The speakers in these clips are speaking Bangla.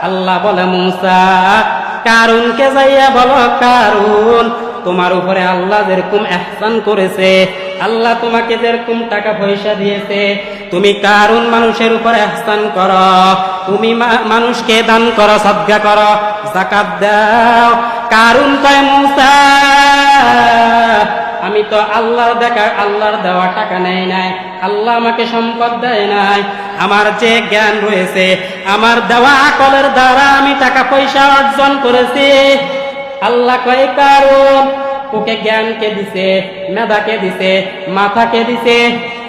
আল্লাহ বলে মূসা কারুনকে যাইয়া বলো, কারুন তোমার উপরে আল্লাহ যেরকম ইহসান করেছে, আল্লাহ তোমাকে যেরকম টাকা পয়সা দিয়েছে, তুমি কারুন মানুষের উপরে ইহসান করো, তুমি মানুষকে দান করো, সাদকা করো, যাকাত দাও। কারুন কয় মূসা আমি তো আল্লাহর দেওয়া টাকা নেই নাই, আল্লাহ আমাকে সম্পদ দেয় নাই, আমার যে জ্ঞান রয়েছে, আমার দেওয়া আকলের দ্বারা আমি টাকা পয়সা অর্জন করেছি। আল্লাহ কয় কারুন তোকে জ্ঞানকে দিছে, মেধাকে দিছে, মাথাকে দিছে,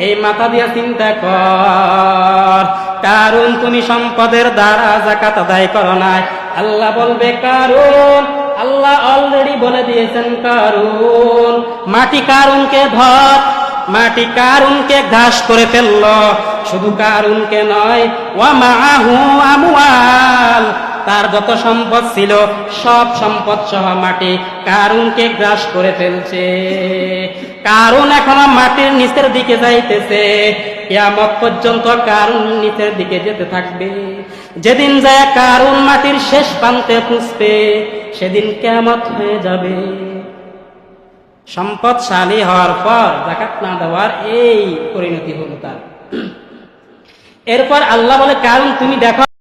এই মাথা দিয়ে চিন্তা কর। কারুন তুমি সম্পদের দ্বারা যাকাত আদায় করো নাই। আল্লাহ বলবে কারুন, আল্লাহ অলরেডি বলে দিয়েছেন কারুন, মাটি কারুনকে ধর। মাটি কারুনকে ঘাস করে ফেলল। শুধু কারুনকে নয়, ওয়া মাআহু আমওয়াল, তার যত সম্পদ ছিল সব সম্পদ সহ মাটি কারুনকে গ্রাস করে ফেলছে। কারুন এখনো মাটির নিচের দিকে যাইতেছে, কিয়ামত পর্যন্ত কারুন নিচের দিকে যেতে থাকবে। যেদিন যায় কারুন মাটির শেষ প্রান্তে পুষবে, সেদিন কিয়ামত হয়ে যাবে। সম্পদশালী হওয়ার পর যাকাত না দেওয়ার এই পরিণতি হলো তার। এরপর আল্লাহ বলে কারুন তুমি দেখো